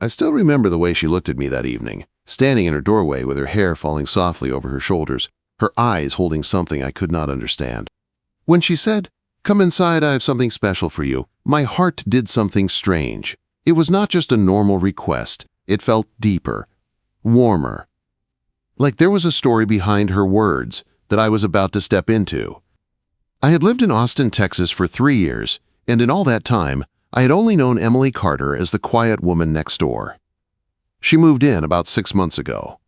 I still remember the way she looked at me that evening, standing in her doorway with her hair falling softly over her shoulders, her eyes holding something I could not understand. When she said, "Come inside, I have something special for you," my heart did something strange. It was not just a normal request. It felt deeper, warmer. Like there was a story behind her words that I was about to step into. I had lived in Austin, Texas for 3 years, and in all that time, I had only known Emily Carter as the quiet woman next door. She moved in about 6 months ago.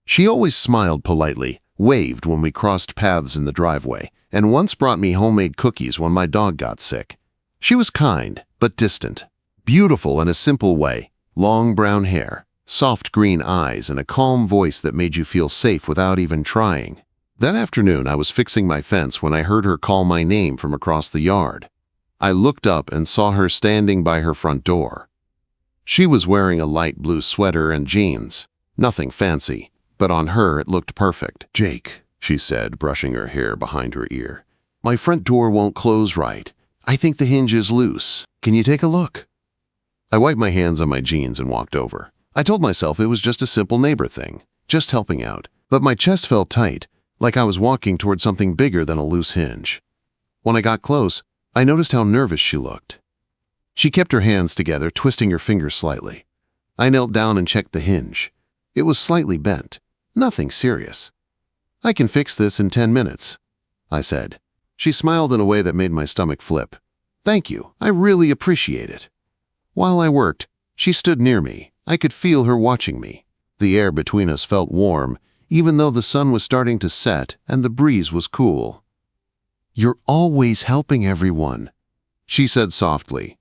She always smiled politely, waved when we crossed paths in the driveway, and once brought me homemade cookies when my dog got sick. She was kind, but distant, beautiful in a simple way, long brown hair, soft green eyes, and a calm voice that made you feel safe without even trying. That afternoon, I was fixing my fence when I heard her call my name from across the yard. I looked up and saw her standing by her front door. She was wearing a light blue sweater and jeans. Nothing fancy, but on her it looked perfect. "Jake," she said, brushing her hair behind her ear, "my front door won't close right. I think the hinge is loose. Can you take a look?" I wiped my hands on my jeans and walked over. I told myself it was just a simple neighbor thing, just helping out. But my chest felt tight, like I was walking toward something bigger than a loose hinge. When I got close, I noticed how nervous she looked. She kept her hands together, twisting her fingers slightly. I knelt down and checked the hinge. It was slightly bent. Nothing serious. "I can fix this in 10 minutes, I said. She smiled in a way that made my stomach flip. "Thank you. I really appreciate it." While I worked, she stood near me. I could feel her watching me. The air between us felt warm, even though the sun was starting to set and the breeze was cool. "You're always helping everyone," she said softly.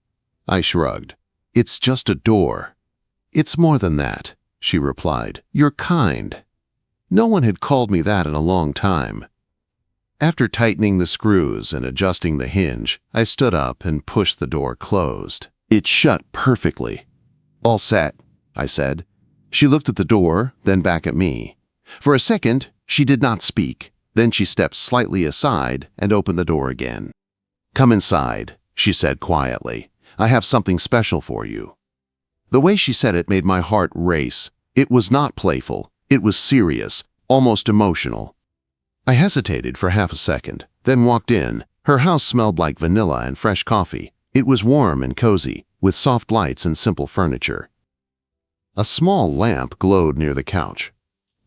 I shrugged. "It's just a door." "It's more than that," she replied. "You're kind." No one had called me that in a long time. After tightening the screws and adjusting the hinge, I stood up and pushed the door closed. It shut perfectly. "All set," I said. She looked at the door, then back at me. For a second, she did not speak. Then she stepped slightly aside and opened the door again. "Come inside," she said quietly. "I have something special for you." The way she said it made my heart race. It was not playful. It was serious, almost emotional. I hesitated for half a second, then walked in. Her house smelled like vanilla and fresh coffee. It was warm and cozy, with soft lights and simple furniture. A small lamp glowed near the couch.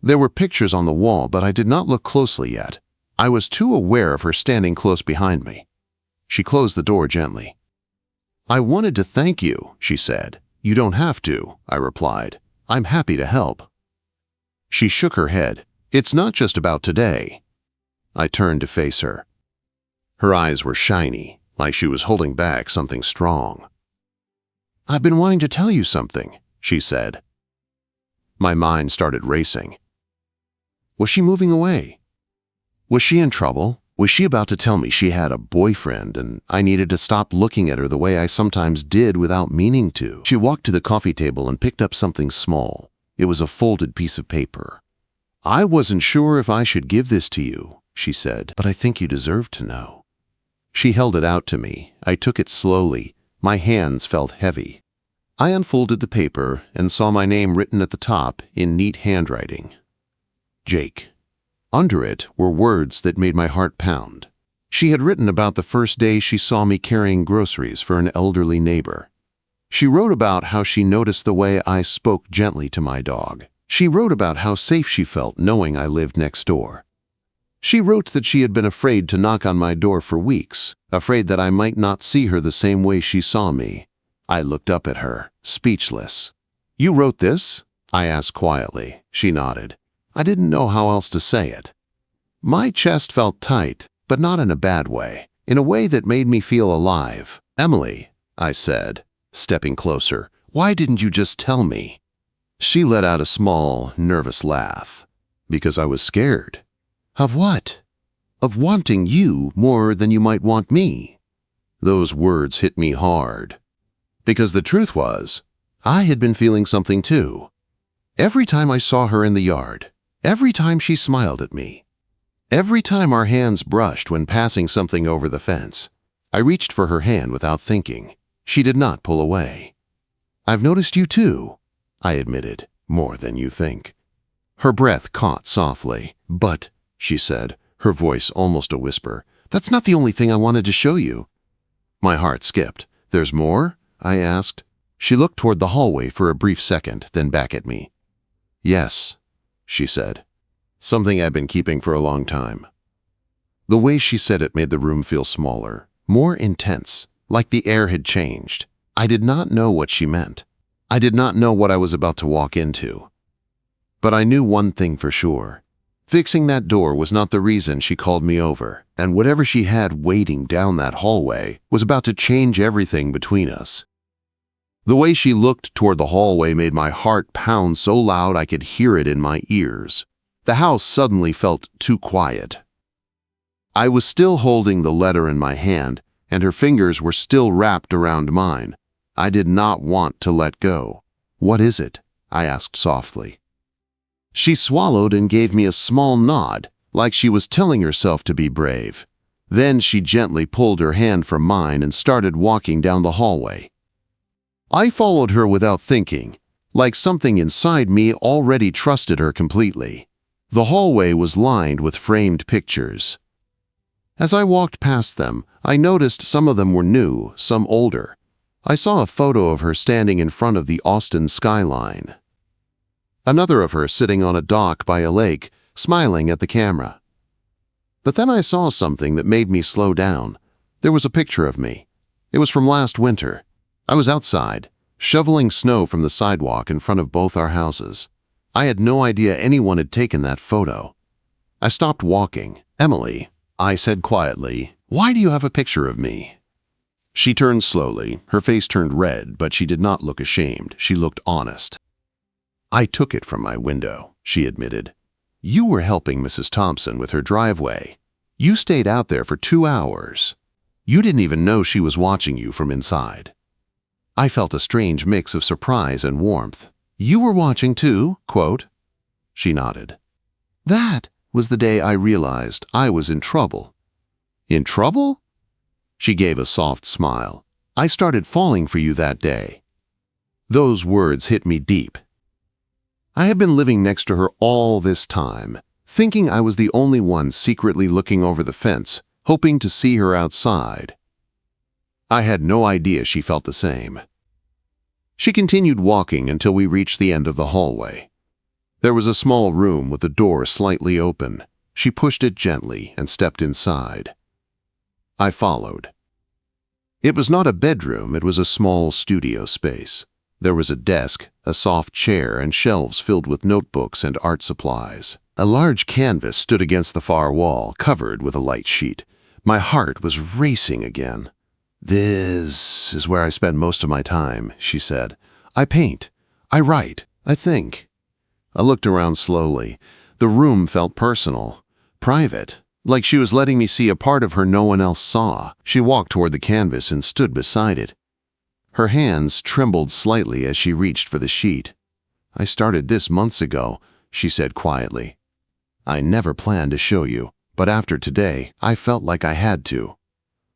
There were pictures on the wall, but I did not look closely yet. I was too aware of her standing close behind me. She closed the door gently. "I wanted to thank you," she said. "You don't have to," I replied. "I'm happy to help." She shook her head. "It's not just about today." I turned to face her. Her eyes were shiny, like she was holding back something strong. "I've been wanting to tell you something," she said. My mind started racing. Was she moving away? Was she in trouble? Was she about to tell me she had a boyfriend and I needed to stop looking at her the way I sometimes did without meaning to? She walked to the coffee table and picked up something small. It was a folded piece of paper. "I wasn't sure if I should give this to you," she said, "but I think you deserve to know." She held it out to me. I took it slowly. My hands felt heavy. I unfolded the paper and saw my name written at the top in neat handwriting. Jake. Under it were words that made my heart pound. She had written about the first day she saw me carrying groceries for an elderly neighbor. She wrote about how she noticed the way I spoke gently to my dog. She wrote about how safe she felt knowing I lived next door. She wrote that she had been afraid to knock on my door for weeks, afraid that I might not see her the same way she saw me. I looked up at her, speechless. "You wrote this?" I asked quietly. She nodded. I didn't know how else to say it. My chest felt tight, but not in a bad way, in a way that made me feel alive. "Emily," I said, stepping closer, "why didn't you just tell me?" She let out a small, nervous laugh. "Because I was scared." "Of what?" "Of wanting you more than you might want me." Those words hit me hard. Because the truth was, I had been feeling something too. Every time I saw her in the yard, every time she smiled at me, every time our hands brushed when passing something over the fence, I reached for her hand without thinking. She did not pull away. "I've noticed you too," I admitted. "More than you think." Her breath caught softly. "But," she said, her voice almost a whisper, "that's not the only thing I wanted to show you." My heart skipped. "There's more?" I asked. She looked toward the hallway for a brief second, then back at me. "Yes," she said. "Something I've been keeping for a long time." The way she said it made the room feel smaller, more intense, like the air had changed. I did not know what she meant. I did not know what I was about to walk into. But I knew one thing for sure. Fixing that door was not the reason she called me over, and whatever she had waiting down that hallway was about to change everything between us. The way she looked toward the hallway made my heart pound so loud I could hear it in my ears. The house suddenly felt too quiet. I was still holding the letter in my hand, and her fingers were still wrapped around mine. I did not want to let go. "What is it?" I asked softly. She swallowed and gave me a small nod, like she was telling herself to be brave. Then she gently pulled her hand from mine and started walking down the hallway. I followed her without thinking, like something inside me already trusted her completely. The hallway was lined with framed pictures. As I walked past them, I noticed some of them were new, some older. I saw a photo of her standing in front of the Austin skyline. Another of her sitting on a dock by a lake, smiling at the camera. But then I saw something that made me slow down. There was a picture of me. It was from last winter. I was outside, shoveling snow from the sidewalk in front of both our houses. I had no idea anyone had taken that photo. I stopped walking. "Emily," I said quietly, "why do you have a picture of me?" She turned slowly. Her face turned red, but she did not look ashamed. She looked honest. "I took it from my window," she admitted. "You were helping Mrs. Thompson with her driveway. You stayed out there for 2 hours. You didn't even know she was watching you from inside." I felt a strange mix of surprise and warmth. "You were watching too, quote?" She nodded. That was the day I realized I was in trouble. "In trouble?" She gave a soft smile. "I started falling for you that day." Those words hit me deep. I had been living next to her all this time, thinking I was the only one secretly looking over the fence, hoping to see her outside. I had no idea she felt the same. She continued walking until we reached the end of the hallway. There was a small room with the door slightly open. She pushed it gently and stepped inside. I followed. It was not a bedroom, it was a small studio space. There was a desk, a soft chair, and shelves filled with notebooks and art supplies. A large canvas stood against the far wall, covered with a light sheet. My heart was racing again. "This is where I spend most of my time," she said. "I paint. I write. I think." I looked around slowly. The room felt personal, private, like she was letting me see a part of her no one else saw. She walked toward the canvas and stood beside it. Her hands trembled slightly as she reached for the sheet. "I started this months ago," she said quietly. "I never planned to show you, but after today, I felt like I had to."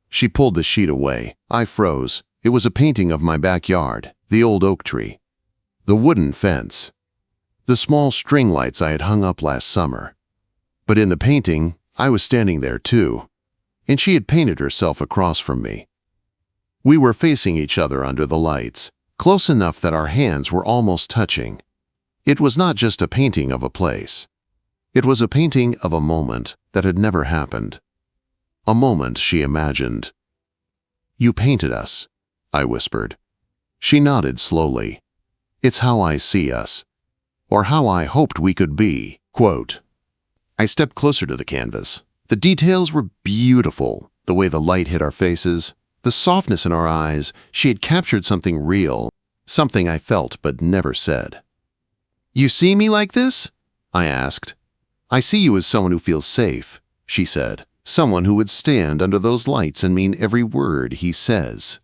She pulled the sheet away. I froze. It was a painting of my backyard, the old oak tree, the wooden fence, the small string lights I had hung up last summer. But in the painting, I was standing there too, and she had painted herself across from me. We were facing each other under the lights, close enough that our hands were almost touching. It was not just a painting of a place. It was a painting of a moment that had never happened. A moment she imagined. "You painted us," I whispered. She nodded slowly. "It's how I see us, or how I hoped we could be." Quote. I stepped closer to the canvas. The details were beautiful, the way the light hit our faces, the softness in our eyes. She had captured something real, something I felt but never said. "You see me like this?" I asked. "I see you as someone who feels safe," she said. "Someone who would stand under those lights and mean every word he says."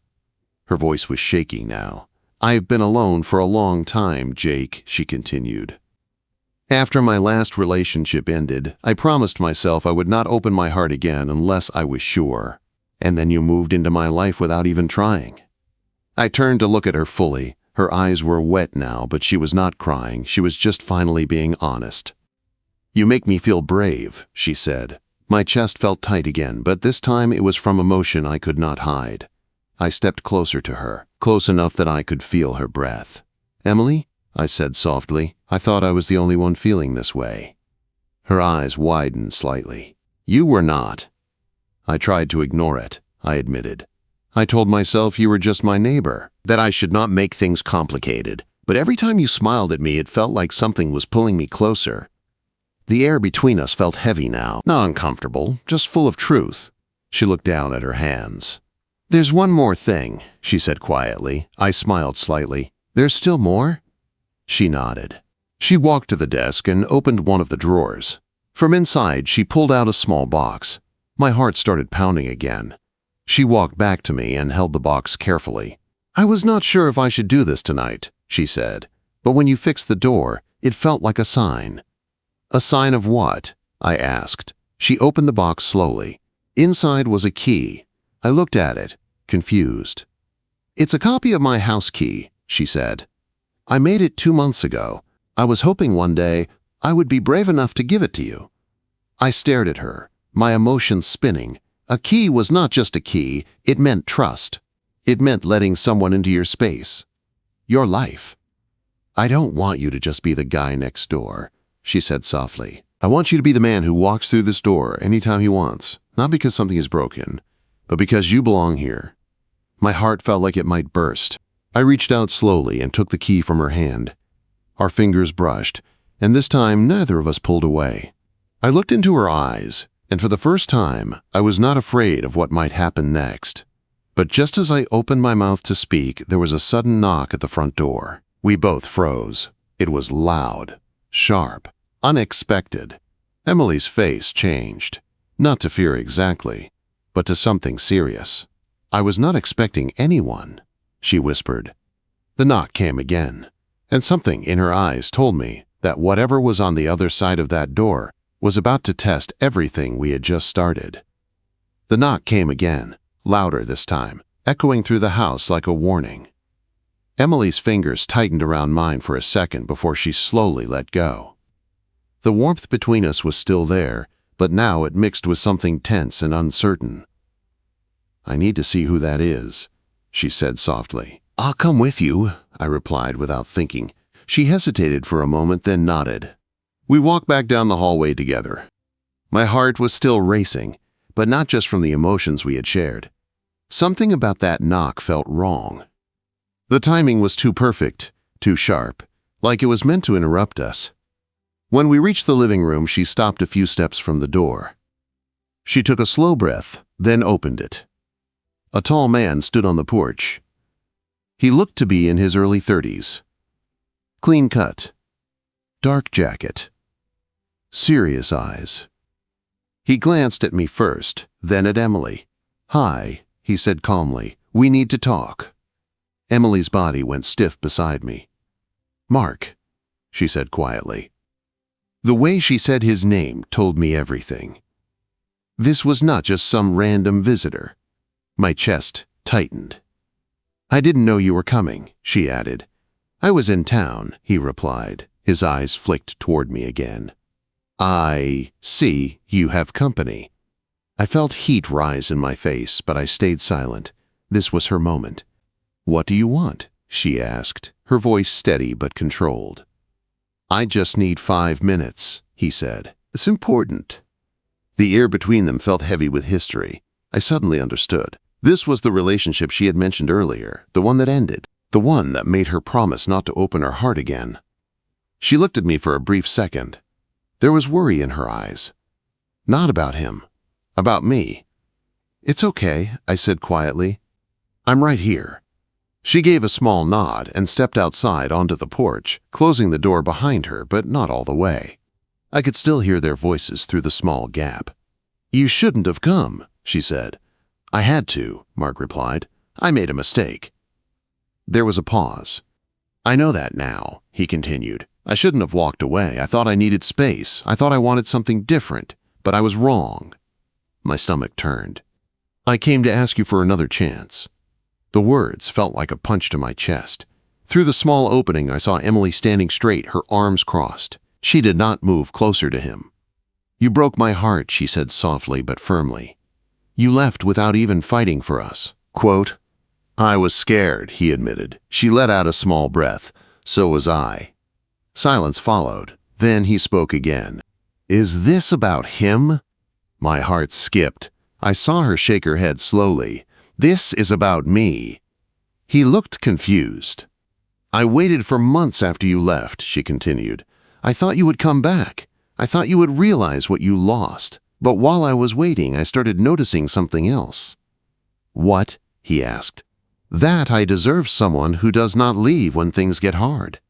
Her voice was shaking now. "I've been alone for a long time, Jake," she continued. "After my last relationship ended, I promised myself I would not open my heart again unless I was sure. And then you moved into my life without even trying." I turned to look at her fully. Her eyes were wet now, but she was not crying. She was just finally being honest. "You make me feel brave," she said. My chest felt tight again, but this time it was from emotion I could not hide. I stepped closer to her, close enough that I could feel her breath. "Emily," I said softly, "I thought I was the only one feeling this way." Her eyes widened slightly. "You were not." I tried to ignore it, I admitted. I told myself you were just my neighbor, that I should not make things complicated. But every time you smiled at me, it felt like something was pulling me closer. The air between us felt heavy now, not uncomfortable, just full of truth. She looked down at her hands. "There's one more thing," she said quietly. I smiled slightly. "There's still more?" She nodded. She walked to the desk and opened one of the drawers. From inside, she pulled out a small box. My heart started pounding again. She walked back to me and held the box carefully. "I was not sure if I should do this tonight," she said, "but when you fixed the door, it felt like a sign." "A sign of what?" I asked. She opened the box slowly. Inside was a key. I looked at it, confused. "It's a copy of my house key," she said. "I made it 2 months ago. I was hoping one day I would be brave enough to give it to you." I stared at her, my emotions spinning. A key was not just a key, it meant trust. It meant letting someone into your space. Your life. "I don't want you to just be the guy next door," she said softly. "I want you to be the man who walks through this door anytime he wants, not because something is broken, but because you belong here." My heart felt like it might burst. I reached out slowly and took the key from her hand. Our fingers brushed, and this time neither of us pulled away. I looked into her eyes, and for the first time, I was not afraid of what might happen next. But just as I opened my mouth to speak, there was a sudden knock at the front door. We both froze. It was loud, sharp, unexpected. Emily's face changed, not to fear exactly, but to something serious. "I was not expecting anyone," she whispered. The knock came again, and something in her eyes told me that whatever was on the other side of that door was about to test everything we had just started. The knock came again, louder this time, echoing through the house like a warning. Emily's fingers tightened around mine for a second before she slowly let go. The warmth between us was still there, but now it mixed with something tense and uncertain. "I need to see who that is," she said softly. "I'll come with you," I replied without thinking. She hesitated for a moment, then nodded. We walked back down the hallway together. My heart was still racing, but not just from the emotions we had shared. Something about that knock felt wrong. The timing was too perfect, too sharp, like it was meant to interrupt us. When we reached the living room, she stopped a few steps from the door. She took a slow breath, then opened it. A tall man stood on the porch. He looked to be in his early 30s. Clean cut, dark jacket, serious eyes. He glanced at me first, then at Emily. "Hi," he said calmly. "We need to talk." Emily's body went stiff beside me. "Mark," she said quietly. The way she said his name told me everything. This was not just some random visitor. My chest tightened. "I didn't know you were coming," she added. "I was in town," he replied. His eyes flicked toward me again. "I see you have company." I felt heat rise in my face, but I stayed silent. This was her moment. "What do you want?" she asked, her voice steady but controlled. "I just need 5 minutes," he said. "It's important." The air between them felt heavy with history. I suddenly understood. This was the relationship she had mentioned earlier, the one that ended, the one that made her promise not to open her heart again. She looked at me for a brief second. There was worry in her eyes. Not about him, about me. "It's okay," I said quietly. "I'm right here." She gave a small nod and stepped outside onto the porch, closing the door behind her, but not all the way. I could still hear their voices through the small gap. "You shouldn't have come," she said. "I had to," Mark replied. "I made a mistake." There was a pause. "I know that now," he continued. "I shouldn't have walked away. I thought I needed space. I thought I wanted something different, but I was wrong." My stomach turned. "I came to ask you for another chance." The words felt like a punch to my chest. Through the small opening, I saw Emily standing straight, her arms crossed. She did not move closer to him. "You broke my heart," she said softly but firmly. "You left without even fighting for us." Quote, "I was scared," he admitted. She let out a small breath. So was I. Silence followed. Then he spoke again. "Is this about him?" My heart skipped. I saw her shake her head slowly. "This is about me." He looked confused. "I waited for months after you left," she continued. "I thought you would come back. I thought you would realize what you lost. But while I was waiting, I started noticing something else." "What?" he asked. "That I deserve someone who does not leave when things get hard."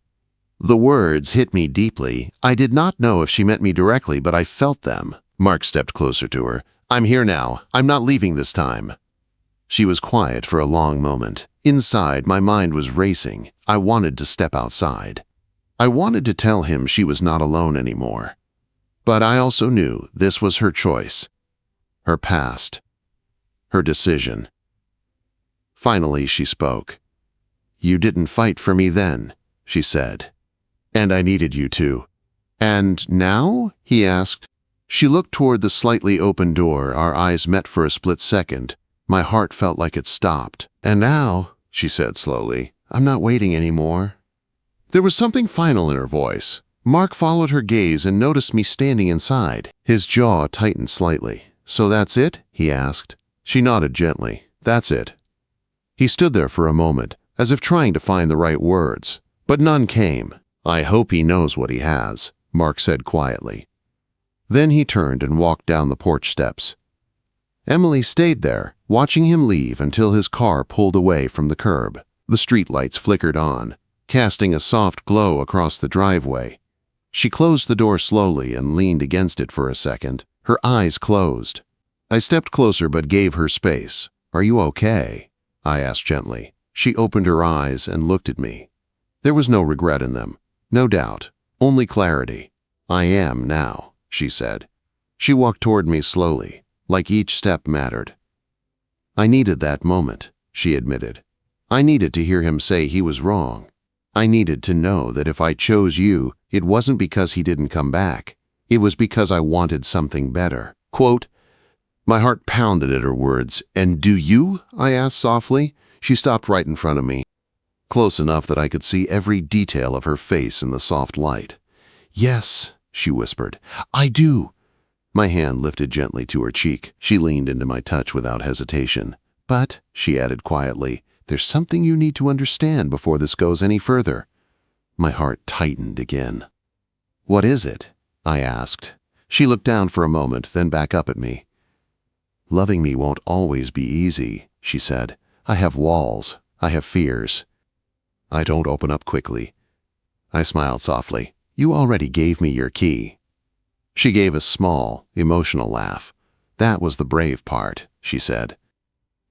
The words hit me deeply. I did not know if she meant me directly, but I felt them. Mark stepped closer to her. "I'm here now. I'm not leaving this time." She was quiet for a long moment. Inside, my mind was racing. I wanted to step outside. I wanted to tell him she was not alone anymore. But I also knew this was her choice, her past, her decision. Finally, she spoke. "You didn't fight for me then," she said. "And I needed you to." "And now?" he asked. She looked toward the slightly open door. Our eyes met for a split second. My heart felt like it stopped. "And now," she said slowly, "I'm not waiting anymore." There was something final in her voice. Mark followed her gaze and noticed me standing inside. His jaw tightened slightly. "So that's it?" he asked. She nodded gently. "That's it." He stood there for a moment, as if trying to find the right words. But none came. "I hope he knows what he has," Mark said quietly. Then he turned and walked down the porch steps. Emily stayed there, watching him leave until his car pulled away from the curb. The streetlights flickered on, casting a soft glow across the driveway. She closed the door slowly and leaned against it for a second, her eyes closed. I stepped closer but gave her space. "Are you okay?" I asked gently. She opened her eyes and looked at me. There was no regret in them, no doubt, only clarity. "I am now," she said. She walked toward me slowly, like each step mattered. "I needed that moment," she admitted. "I needed to hear him say he was wrong. I needed to know that if I chose you, it wasn't because he didn't come back. It was because I wanted something better." Quote, my heart pounded at her words. "And do you?" I asked softly. She stopped right in front of me, close enough that I could see every detail of her face in the soft light. "Yes," she whispered, "I do." My hand lifted gently to her cheek. She leaned into my touch without hesitation. "But," she added quietly, "there's something you need to understand before this goes any further." My heart tightened again. "What is it?" I asked. She looked down for a moment, then back up at me. "Loving me won't always be easy," she said. "I have walls. I have fears. I don't open up quickly." I smiled softly. "You already gave me your key." She gave a small, emotional laugh. "That was the brave part," she said.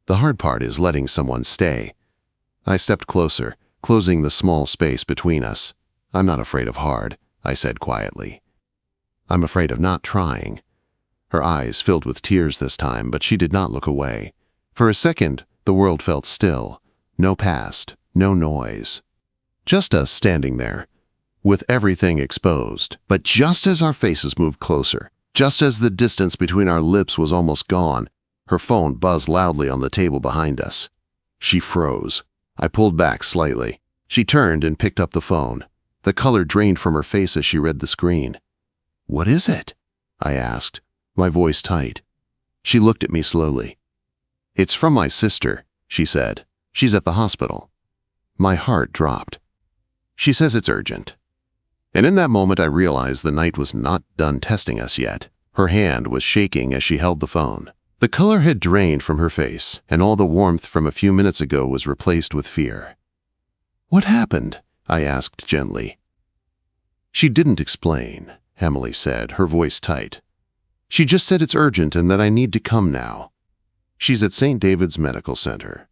"The hard part is letting someone stay." I stepped closer, closing the small space between us. "I'm not afraid of hard," I said quietly. "I'm afraid of not trying." Her eyes filled with tears this time, but she did not look away. For a second, the world felt still. No past, no noise. Just us standing there, with everything exposed. But just as our faces moved closer, just as the distance between our lips was almost gone, her phone buzzed loudly on the table behind us. She froze. I pulled back slightly. She turned and picked up the phone. The color drained from her face as she read the screen. "What is it?" I asked, my voice tight. She looked at me slowly. "It's from my sister," she said. "She's at the hospital." My heart dropped. "She says it's urgent." And in that moment I realized the night was not done testing us yet. Her hand was shaking as she held the phone. The color had drained from her face, and all the warmth from a few minutes ago was replaced with fear. "What happened?" I asked gently. "She didn't explain," Emily said, her voice tight. "She just said it's urgent and that I need to come now. She's at St. David's Medical Center."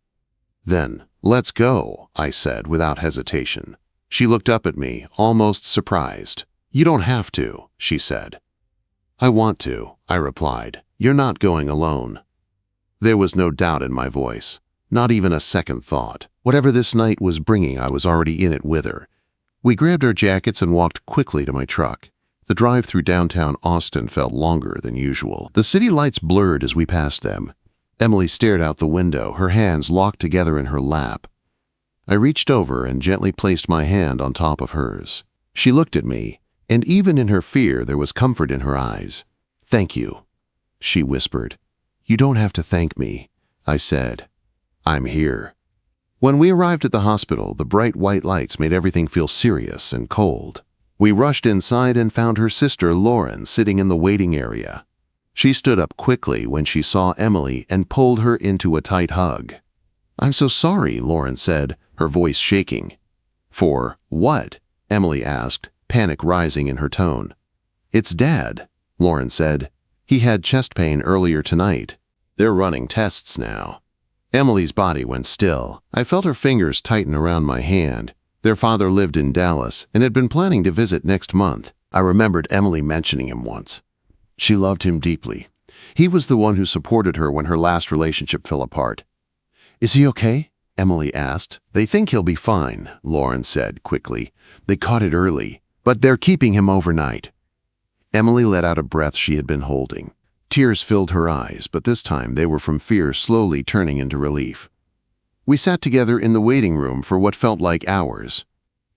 "Then, let's go," I said without hesitation. She looked up at me, almost surprised. "You don't have to," she said. "I want to," I replied. "You're not going alone." There was no doubt in my voice, Not even a second thought. Whatever this night was bringing, I was already in it with her. We grabbed our jackets and walked quickly to my truck. The drive through downtown Austin felt longer than usual. The city lights blurred as we passed them. Emily stared out the window, her hands locked together in her lap. I reached over and gently placed my hand on top of hers. She looked at me, and even in her fear there was comfort in her eyes. "Thank you," she whispered. "You don't have to thank me," I said. "I'm here." When we arrived at the hospital, the bright white lights made everything feel serious and cold. We rushed inside and found her sister Lauren sitting in the waiting area. She stood up quickly when she saw Emily and pulled her into a tight hug. "I'm so sorry," Lauren said, her voice shaking. "For what?" Emily asked, panic rising in her tone. "It's Dad," Lauren said. "He had chest pain earlier tonight. They're running tests now." Emily's body went still. I felt her fingers tighten around my hand. Their father lived in Dallas and had been planning to visit next month. I remembered Emily mentioning him once. She loved him deeply. He was the one who supported her when her last relationship fell apart. "Is he okay?" Emily asked. "They think he'll be fine," Lauren said quickly. "They caught it early, but they're keeping him overnight." Emily let out a breath she had been holding. Tears filled her eyes, but this time they were from fear slowly turning into relief. We sat together in the waiting room for what felt like hours.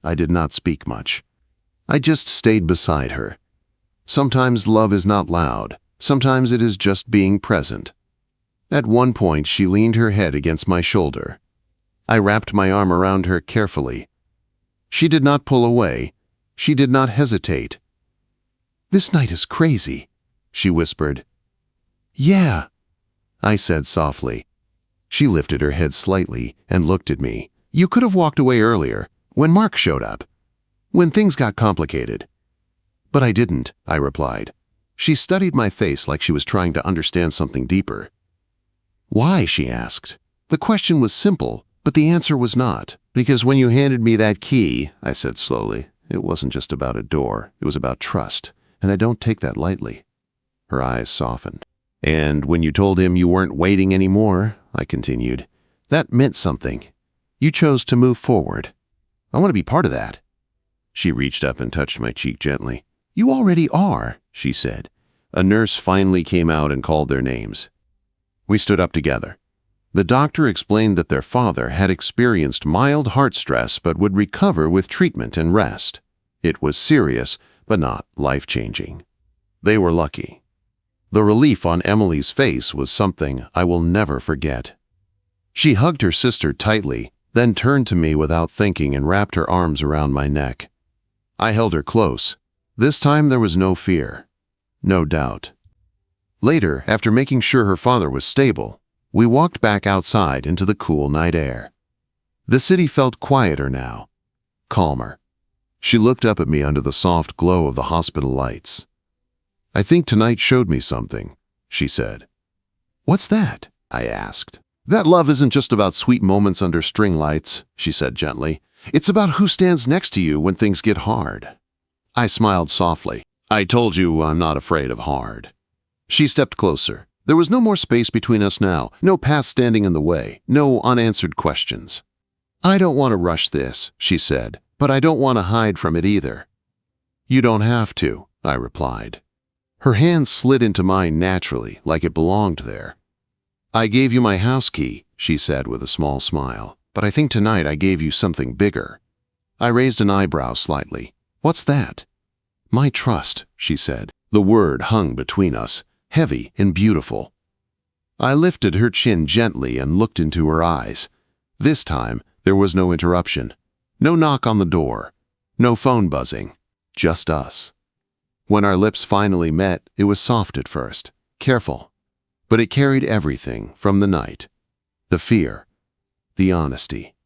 I did not speak much. I just stayed beside her. Sometimes love is not loud. Sometimes it is just being present. At one point, she leaned her head against my shoulder. I wrapped my arm around her carefully. She did not pull away. She did not hesitate. "This night is crazy," she whispered. "Yeah," I said softly. She lifted her head slightly and looked at me. "You could have walked away earlier, when Mark showed up, when things got complicated." "But I didn't," I replied. She studied my face like she was trying to understand something deeper. "Why?" she asked. The question was simple, but the answer was not. "Because when you handed me that key," I said slowly, "it wasn't just about a door. It was about trust, and I don't take that lightly." Her eyes softened. "And when you told him you weren't waiting anymore," I continued, "that meant something. You chose to move forward. I want to be part of that." She reached up and touched my cheek gently. "You already are," she said. A nurse finally came out and called their names. We stood up together. The doctor explained that their father had experienced mild heart stress but would recover with treatment and rest. It was serious, but not life-changing. They were lucky. The relief on Emily's face was something I will never forget. She hugged her sister tightly, then turned to me without thinking and wrapped her arms around my neck. I held her close. This time there was no fear, no doubt. Later, after making sure her father was stable, we walked back outside into the cool night air. The city felt quieter now, calmer. She looked up at me under the soft glow of the hospital lights. "I think tonight showed me something," she said. "What's that?" I asked. "That love isn't just about sweet moments under string lights," she said gently. "It's about who stands next to you when things get hard." I smiled softly. "I told you I'm not afraid of hard." She stepped closer. There was no more space between us now, no past standing in the way, no unanswered questions. "I don't want to rush this," she said, "but I don't want to hide from it either." "You don't have to," I replied. Her hand slid into mine naturally, like it belonged there. "I gave you my house key," she said with a small smile, "but I think tonight I gave you something bigger." I raised an eyebrow slightly. "What's that?" "My trust," she said. The word hung between us, heavy and beautiful. I lifted her chin gently and looked into her eyes. This time, there was no interruption. No knock on the door. No phone buzzing. Just us. When our lips finally met, it was soft at first, careful. But it carried everything from the night. The fear, the honesty,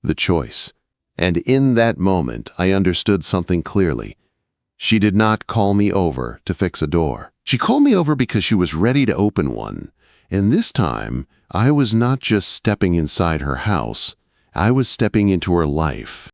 the choice. And in that moment, I understood something clearly. She did not call me over to fix a door. She called me over because she was ready to open one. And this time, I was not just stepping inside her house. I was stepping into her life.